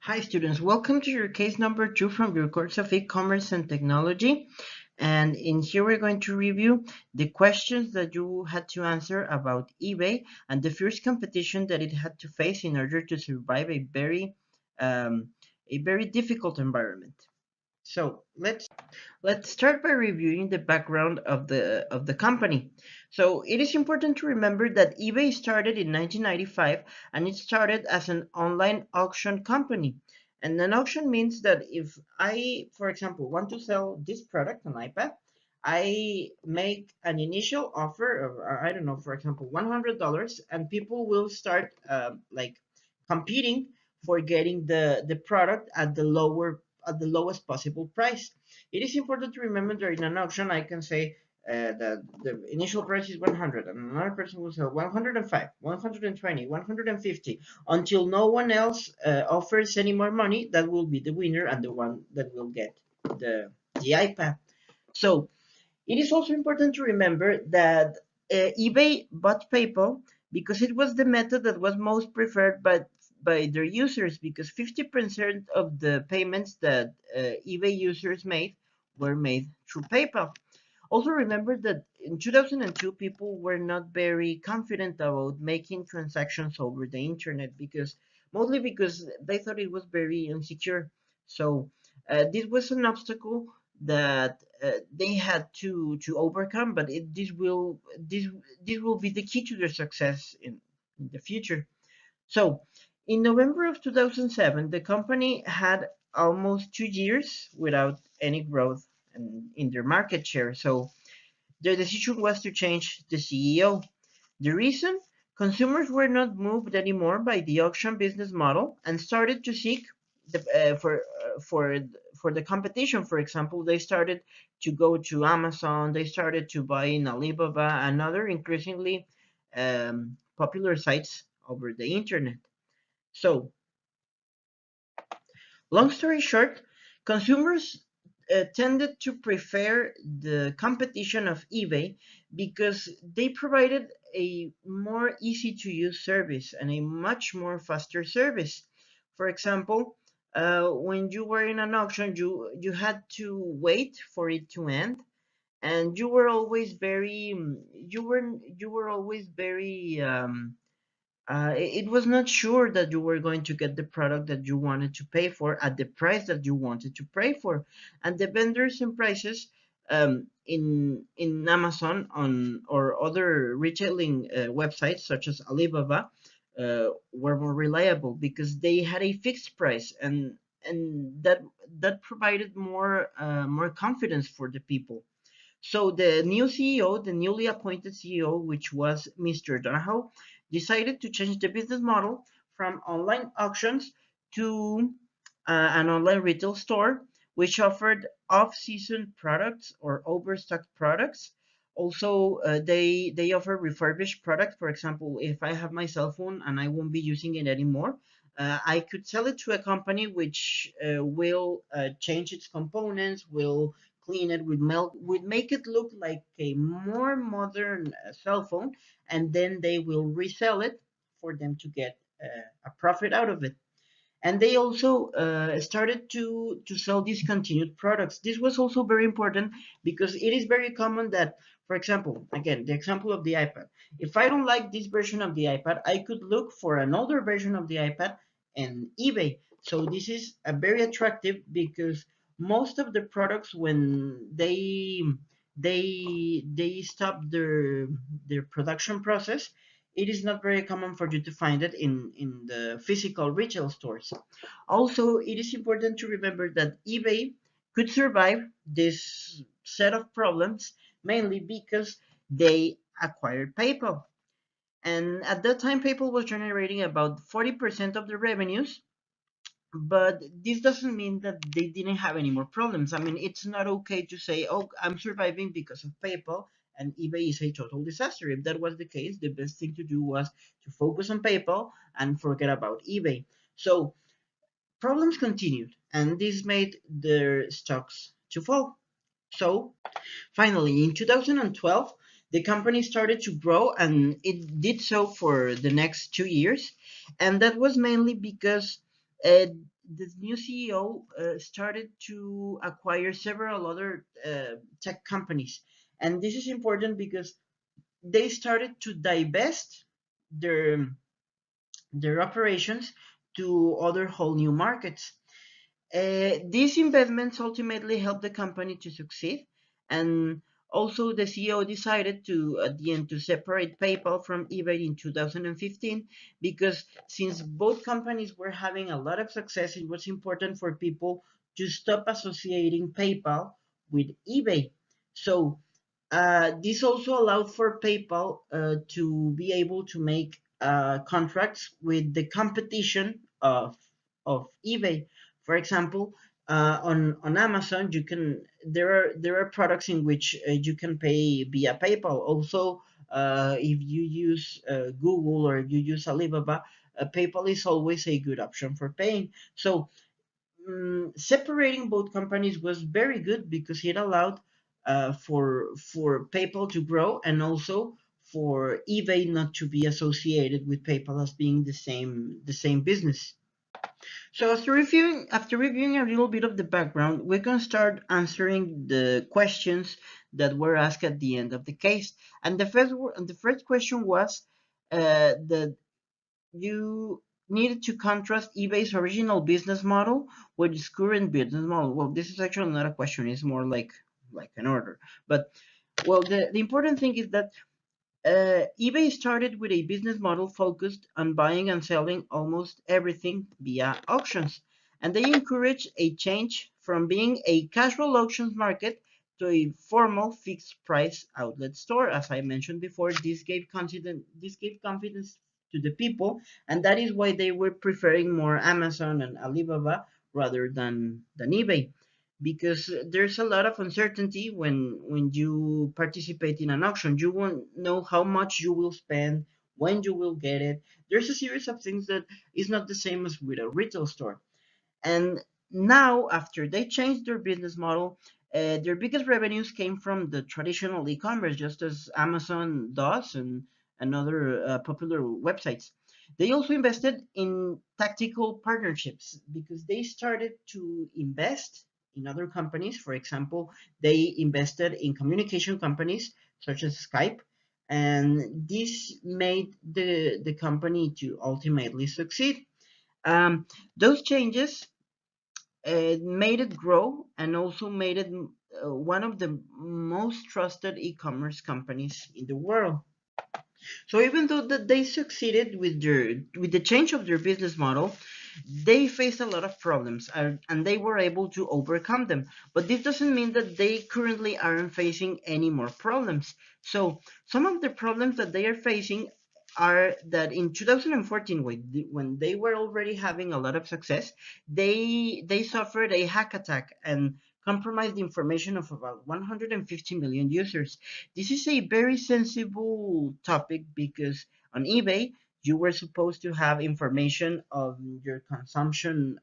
Hi students, welcome to your case number 2 from your course of e-commerce and technology. And in here we're going to review the questions that you had to answer about eBay and the fierce competition that it had to face in order to survive um, a very difficult environment. So let's start by reviewing the background of the company. So it is important to remember that eBay started in 1995 and it started as an online auction company. And an auction means that if I, for example, want to sell this product, an iPad, I make an initial offer of, I don't know, for example, $100, and people will start like competing for getting the product at the lowest possible price. It is important to remember that in an auction, I can say that the initial price is 100, and another person will sell 105, 120, 150, until no one else offers any more money. That will be the winner and the one that will get the iPad. So it is also important to remember that eBay bought PayPal because it was the method that was most preferred by their users, because 50% of the payments that eBay users made were made through PayPal. Also remember that in 2002, people were not very confident about making transactions over the internet, because mostly because they thought it was very insecure. So this was an obstacle that they had to overcome, but this will be the key to their success in the future. So in November of 2007, the company had almost 2 years without any growth in their market share. So their decision was to change the CEO. The reason? Consumers were not moved anymore by the auction business model and started to seek the, for the competition. For example, they started to go to Amazon, they started to buy in Alibaba and other increasingly popular sites over the internet. So, long story short, consumers tended to prefer the competition of eBay because they provided a more easy to use service and a much more faster service. For example, when you were in an auction, you had to wait for it to end, and you were always very you were always very it was not sure that you were going to get the product that you wanted to pay for at the price that you wanted to pay for, and the vendors and prices in Amazon on or other retailing websites such as Alibaba were more reliable because they had a fixed price, and that provided more confidence for the people. So the new CEO, the newly appointed CEO, which was Mr. Donahoe, decided to change the business model from online auctions to an online retail store, which offered off-season products or overstocked products. Also, they offer refurbished products. For example, if I have my cell phone and I won't be using it anymore, I could sell it to a company which will change its components, will clean it, would make it look like a more modern cell phone, and then they will resell it for them to get a profit out of it. And they also started to sell discontinued products. This was also very important because it is very common that, for example, again, the example of the iPad. If I don't like this version of the iPad, I could look for an older version of the iPad in eBay. So this is a very attractive because most of the products, when they stop their production process, it is not very common for you to find it in the physical retail stores. Also, it is important to remember that eBay could survive this set of problems mainly because they acquired PayPal. And at that time, PayPal was generating about 40% of the revenues, but this doesn't mean that they didn't have any more problems. I mean, it's not okay to say, oh, I'm surviving because of PayPal and eBay is a total disaster. If that was the case, the best thing to do was to focus on PayPal and forget about eBay. So problems continued, and this made their stocks to fall. So finally, in 2012, the company started to grow, and it did so for the next 2 years. And that was mainly because uh, this new CEO started to acquire several other tech companies, and this is important because they started to divest their their operations to other whole new markets. These investments ultimately helped the company to succeed, and also the CEO decided to, at the end, to separate PayPal from eBay in 2015 because since both companies were having a lot of success, it was important for people to stop associating PayPal with eBay. So this also allowed for PayPal to be able to make contracts with the competition of eBay. For example, on Amazon, you can there are products in which you can pay via PayPal. Also, if you use Google or you use Alibaba, PayPal is always a good option for paying. So separating both companies was very good because it allowed for PayPal to grow and also for eBay not to be associated with PayPal as being the same business. So after reviewing a little bit of the background, we can start answering the questions that were asked at the end of the case. And the first question was that you needed to contrast eBay's original business model with its current business model. Well, this is actually not a question; it's more like an order. But well, the important thing is that eBay started with a business model focused on buying and selling almost everything via auctions, and they encouraged a change from being a casual auctions market to a formal fixed price outlet store. As I mentioned before, this gave confidence to the people, and that is why they were preferring more Amazon and Alibaba rather than eBay because there's a lot of uncertainty when you participate in an auction. You won't know how much you will spend, when you will get it. There's a series of things that is not the same as with a retail store. And now, after they changed their business model, their biggest revenues came from the traditional e-commerce, just as Amazon does and other popular websites. They also invested in tactical partnerships because they started to invest in other companies. For example, they invested in communication companies such as Skype, and this made the company to ultimately succeed. Those changes made it grow and also made it one of the most trusted e-commerce companies in the world. So even though that they succeeded with the change of their business model, they faced a lot of problems and they were able to overcome them. But this doesn't mean that they currently aren't facing any more problems. So some of the problems that they are facing are that in 2014, when they were already having a lot of success, they suffered a hack attack and compromised the information of about 150 million users. This is a very sensible topic because on eBay, you were supposed to have information on your consumption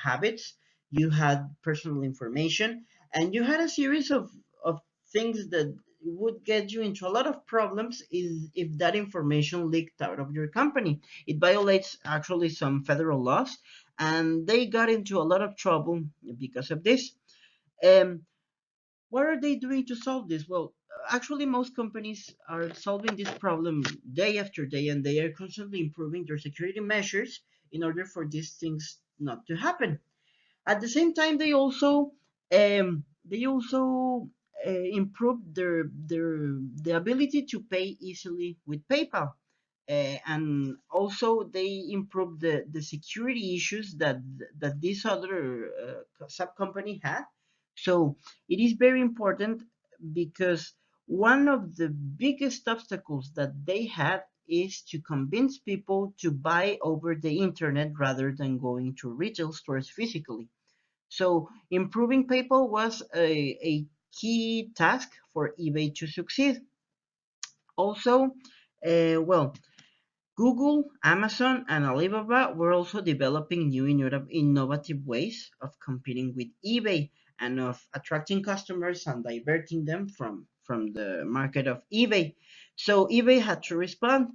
habits. You had personal information, and you had a series of things that would get you into a lot of problems is if that information leaked out of your company. It violates actually some federal laws, and they got into a lot of trouble because of this. Um, what are they doing to solve this? Well, actually, most companies are solving this problem day after day, and they are constantly improving their security measures in order for these things not to happen. At the same time, they also improved their the ability to pay easily with PayPal. And also they improved the security issues that this other sub company had. So it is very important because one of the biggest obstacles that they had is to convince people to buy over the internet rather than going to retail stores physically. So improving PayPal was a key task for eBay to succeed. Also, well, Google, Amazon, and Alibaba were also developing new innovative ways of competing with eBay and of attracting customers and diverting them from the market of eBay. So eBay had to respond.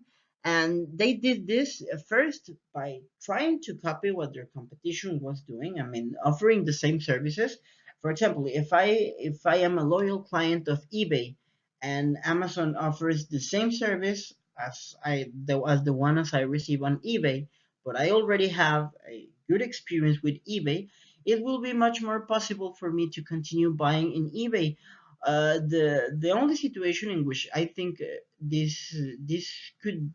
And they did this first by trying to copy what their competition was doing. I mean, offering the same services. For example, if I am a loyal client of eBay and Amazon offers the same service as the one as I receive on eBay, but I already have a good experience with eBay, it will be much more possible for me to continue buying in eBay. The only situation in which I think this could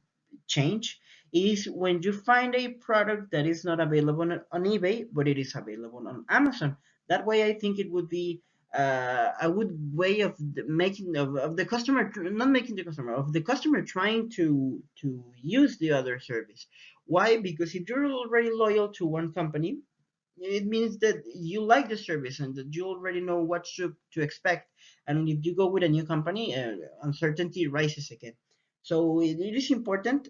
change is when you find a product that is not available on eBay, but it is available on Amazon. That way, I think it would be a good way of the customer, not making the customer, of the customer trying to use the other service. Why? Because if you're already loyal to one company, it means that you like the service and that you already know what to expect. And if you go with a new company, uncertainty rises again. So it is important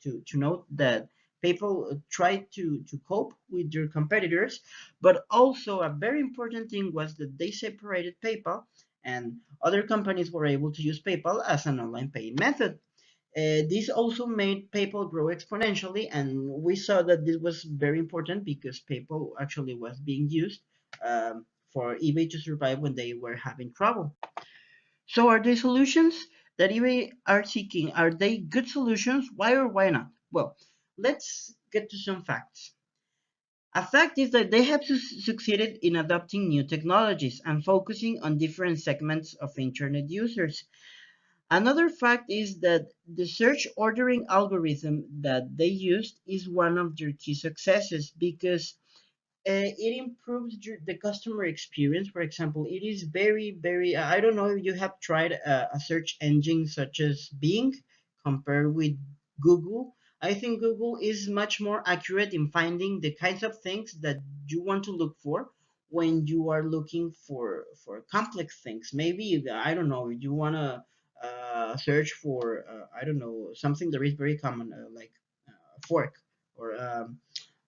to note that PayPal tried to cope with their competitors, but also a very important thing was that they separated PayPal, and other companies were able to use PayPal as an online paying method. This also made PayPal grow exponentially, and we saw that this was very important because PayPal actually was being used for eBay to survive when they were having trouble. So, are the solutions that eBay are seeking, are they good solutions? Why or why not? Well, let's get to some facts. A fact is that they have succeeded in adopting new technologies and focusing on different segments of internet users. Another fact is that the search ordering algorithm that they used is one of their key successes because it improves the customer experience. For example, it is very, I don't know if you have tried a search engine such as Bing compared with Google. I think Google is much more accurate in finding the kinds of things that you want to look for when you are looking for complex things. Maybe, I don't know, you want to search for, I don't know, something that is very common, like a fork or an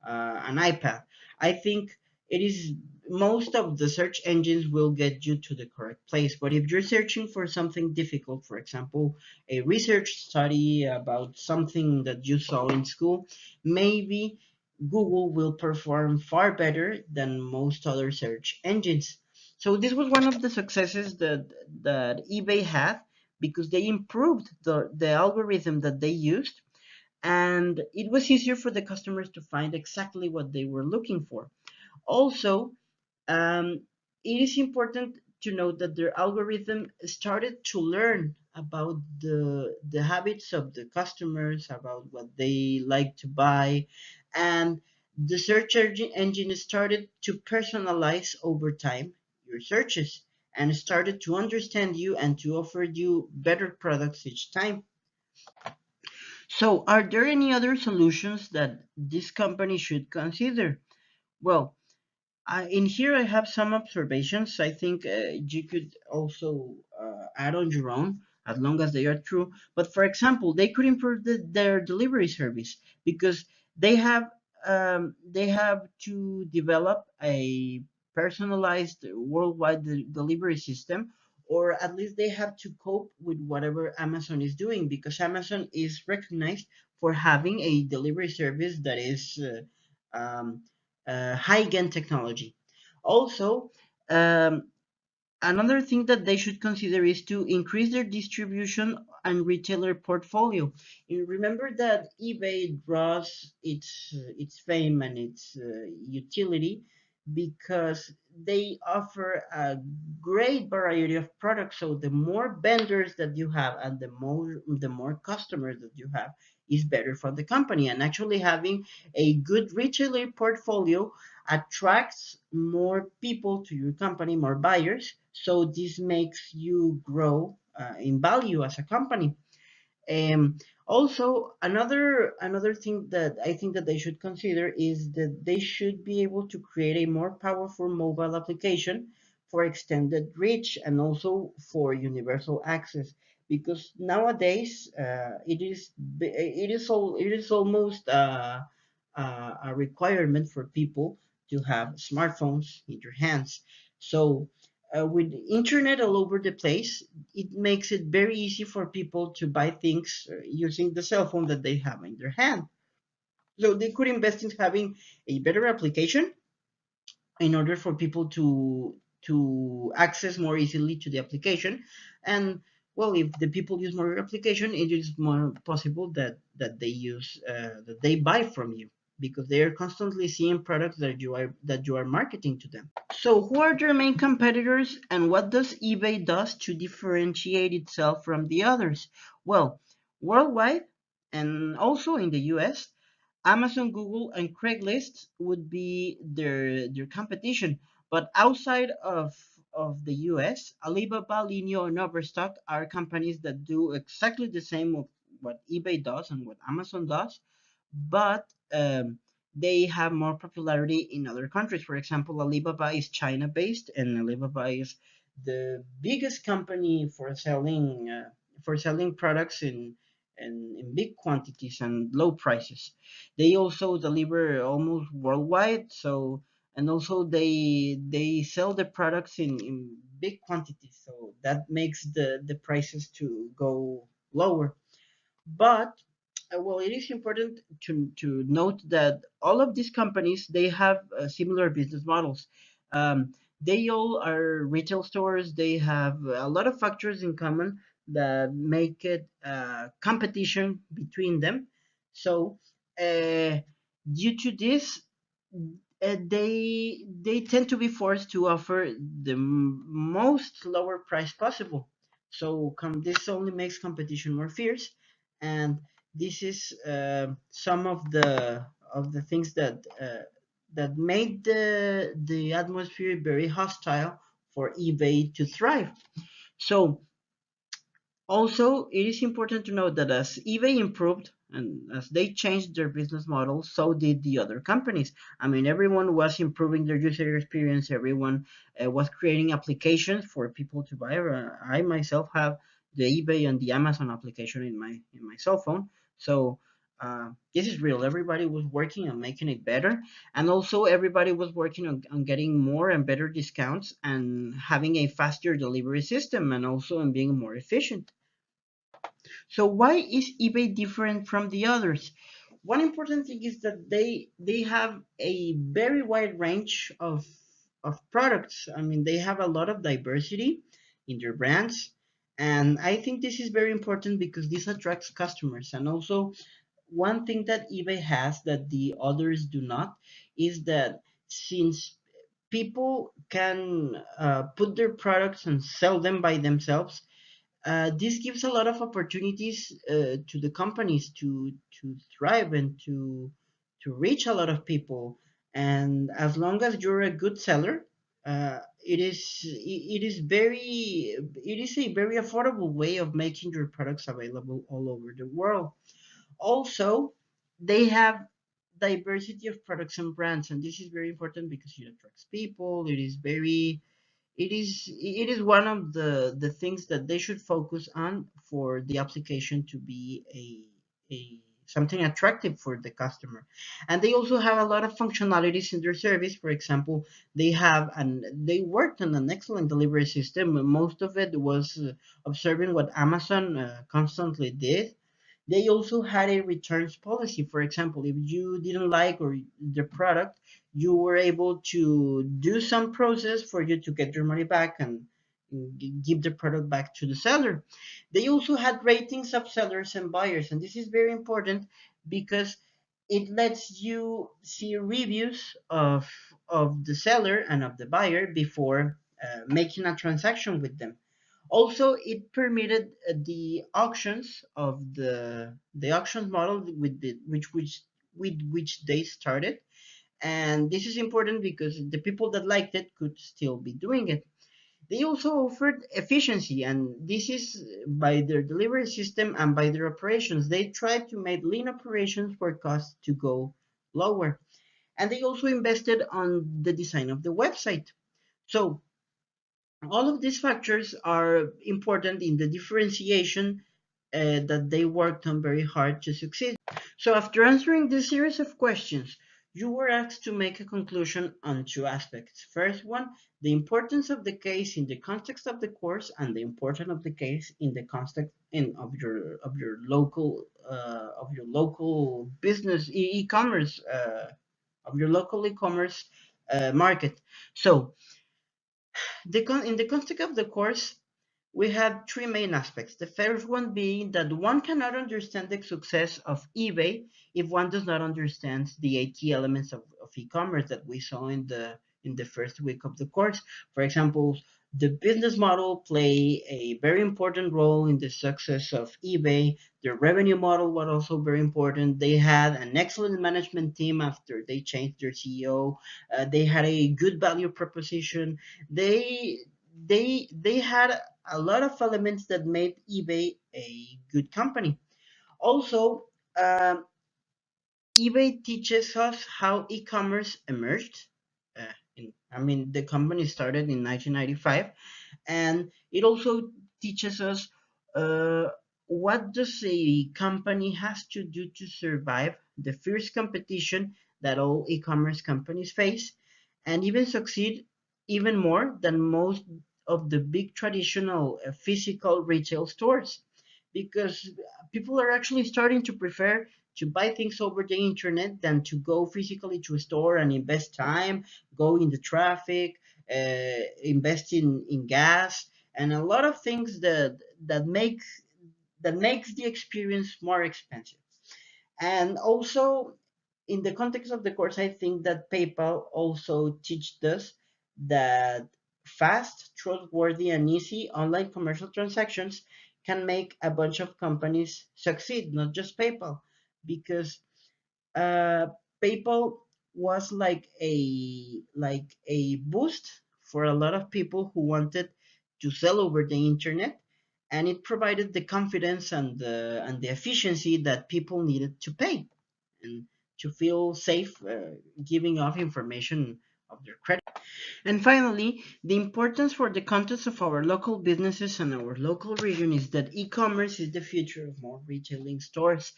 iPad. I think it is most of the search engines will get you to the correct place. But if you're searching for something difficult, for example, a research study about something that you saw in school, maybe Google will perform far better than most other search engines. So this was one of the successes that eBay had because they improved the algorithm that they used, and it was easier for the customers to find exactly what they were looking for. Also, um, it is important to note that their algorithm started to learn about the habits of the customers, about what they like to buy, and the search engine started to personalize over time your searches and started to understand you and to offer you better products each time. So, are there any other solutions that this company should consider? Well, in here I have some observations. I think you could also add on your own as long as they are true. But for example, they could improve their delivery service because they have to develop a personalized worldwide delivery system, or at least they have to cope with whatever Amazon is doing because Amazon is recognized for having a delivery service that is high-end technology. Also, um, another thing that they should consider is to increase their distribution and retailer portfolio. You remember that eBay draws its fame and its utility because they offer a great variety of products. So the more vendors that you have and the more customers that you have is better for the company. And actually having a good retailer portfolio attracts more people to your company, more buyers. So this makes you grow in value as a company. Um, Also, another thing that I think that they should consider is that they should be able to create a more powerful mobile application for extended reach and also for universal access. Because nowadays it is almost a requirement for people to have smartphones in your hands. So with internet all over the place, it makes it very easy for people to buy things using the cell phone that they have in their hand. So they could invest in having a better application in order for people to access more easily to the application. And well, if the people use more application, it is more possible that they buy from you, because they are constantly seeing products that you are marketing to them. So who are their main competitors, and what does eBay does to differentiate itself from the others? Well, worldwide and also in the US, Amazon, Google, and Craigslist would be their competition. But outside of the US, Alibaba, Linio, and Overstock are companies that do exactly the same of what eBay does and what Amazon does, but they have more popularity in other countries. For example, Alibaba is China-based, and Alibaba is the biggest company for selling products in big quantities and low prices. They also deliver almost worldwide, so and also they sell the products in big quantities, so that makes the prices to go lower. But well, it is important to note that all of these companies, they have similar business models. They all are retail stores. They have a lot of factors in common that make it competition between them. So uh, due to this, they tend to be forced to offer the most lower price possible. So this only makes competition more fierce, and this is some of the things that made the atmosphere very hostile for eBay to thrive. So also, it is important to note that as eBay improved and as they changed their business model, so did the other companies. I mean, everyone was improving their user experience. Everyone was creating applications for people to buy. I myself have the eBay and the Amazon application in my cell phone. So this is real. Everybody was working on making it better, and also everybody was working on getting more and better discounts and having a faster delivery system, and also on being more efficient. So why is eBay different from the others? One important thing is that they have a very wide range of products. I mean, they have a lot of diversity in their brands, and I think this is very important because this attracts customers. And also, one thing that eBay has that the others do not is that since people can put their products and sell them by themselves, this gives a lot of opportunities to the companies to thrive and to reach a lot of people. And as long as you're a good seller, it is a very affordable way of making your products available all over the world. Also, they have diversity of products and brands, and this is very important because it attracts people. It is one of the things that they should focus on for the application to be a something attractive for the customer. And they also have a lot of functionalities in their service. For example, they worked on an excellent delivery system. Most of it was observing what Amazon constantly did. They also had a returns policy. For example, if you didn't like or the product, you were able to do some process for you to get your money back and give the product back to the seller. They also had ratings of sellers and buyers, and this is very important because it lets you see reviews of the seller and of the buyer before making a transaction with them. Also, it permitted the auctions of the auction model with which they started, and this is important because the people that liked it could still be doing it. They also offered efficiency, and this is by their delivery system and by their operations. They tried to make lean operations for costs to go lower, and they also invested on the design of the website. So all of these factors are important in the differentiation that they worked on very hard to succeed. So after answering this series of questions, you were asked to make a conclusion on two aspects. First one, the importance of the case in the context of the course, and the importance of the case in the context of your local business e-commerce of your local e-commerce market. So in the context of the course, we have three main aspects. The first one being that one cannot understand the success of eBay if one does not understand the eight key elements of e-commerce that we saw in the first week of the course. For example, the business model play a very important role in the success of eBay. Their revenue model was also very important. They had an excellent management team after they changed their CEO. They had a good value proposition. They had a lot of elements that made eBay a good company. Also, um, eBay teaches us how e-commerce emerged. I mean, the company started in 1995, and it also teaches us uh, what does a company has to do to survive the fierce competition that all e-commerce companies face, and even succeed even more than most of the big traditional physical retail stores, because people are actually starting to prefer to buy things over the internet than to go physically to a store and invest time, go in the traffic, invest in gas, and a lot of things that makes the experience more expensive. And also, in the context of the course, I think that PayPal also teaches us that fast, trustworthy, and easy online commercial transactions can make a bunch of companies succeed, not just PayPal, because uh, PayPal was like a boost for a lot of people who wanted to sell over the internet, and it provided the confidence and the efficiency that people needed to pay and to feel safe giving off information of their credit. And finally, the importance for the context of our local businesses and our local region is that e-commerce is the future of more retailing stores.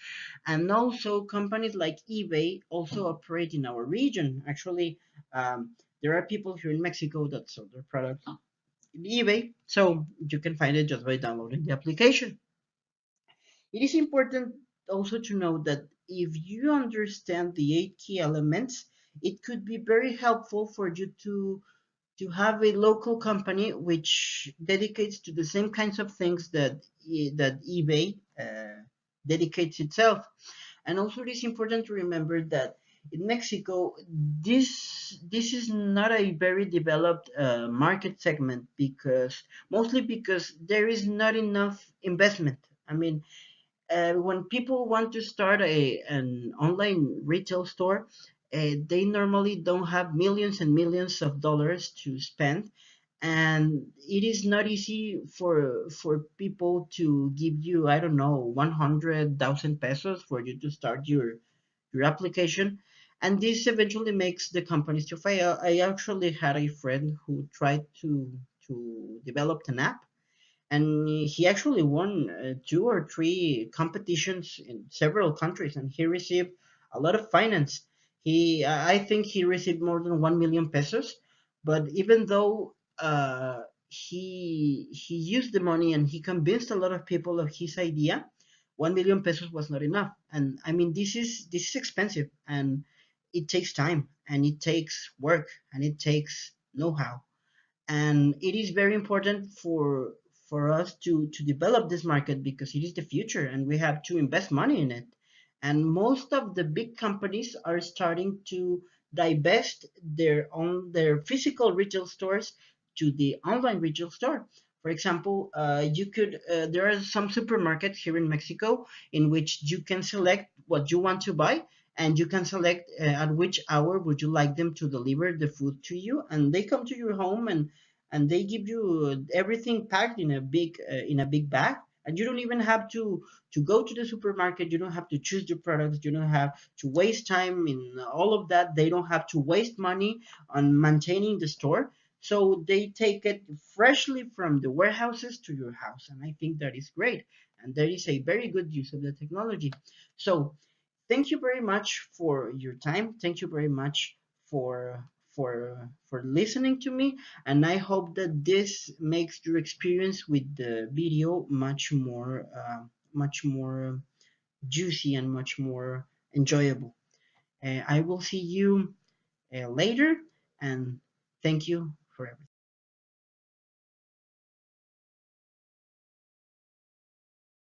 And also companies like eBay also operate in our region. Actually, there are people here in Mexico that sell their products in eBay, so you can find it just by downloading the application. It is important also to know that if you understand the eight key elements, it could be very helpful for you to have a local company which dedicates to the same kinds of things that eBay dedicates itself. And also, it is important to remember that in Mexico, this is not a very developed market segment, because mostly because there is not enough investment. I mean, when people want to start an online retail store, they normally don't have millions and millions of dollars to spend, and it is not easy for people to give you, I don't know, 100,000 pesos for you to start your application, and this eventually makes the companies to fail. I actually had a friend who tried to develop an app, and he actually won two or three competitions in several countries, and he received a lot of finance. I think he received more than 1 million pesos, but even though he used the money and he convinced a lot of people of his idea, 1 million pesos was not enough. And I mean, this is expensive, and it takes time, and it takes work, and it takes know-how, and it is very important for us to develop this market, because it is the future and we have to invest money in it. And most of the big companies are starting to divest their physical retail stores to the online retail store. For example, you could there are some supermarkets here in Mexico in which you can select what you want to buy, and you can select at which hour would you like them to deliver the food to you, and they come to your home, and they give you everything packed in a big bag, and you don't even have to go to the supermarket. You don't have to choose the products. You don't have to waste time in all of that. They don't have to waste money on maintaining the store, so they take it freshly from the warehouses to your house, and I think that is great, and that is a very good use of the technology. So thank you very much for your time. Thank you very much for listening to me, and I hope that this makes your experience with the video much more juicy and much more enjoyable. I will see you later, and thank you for everything.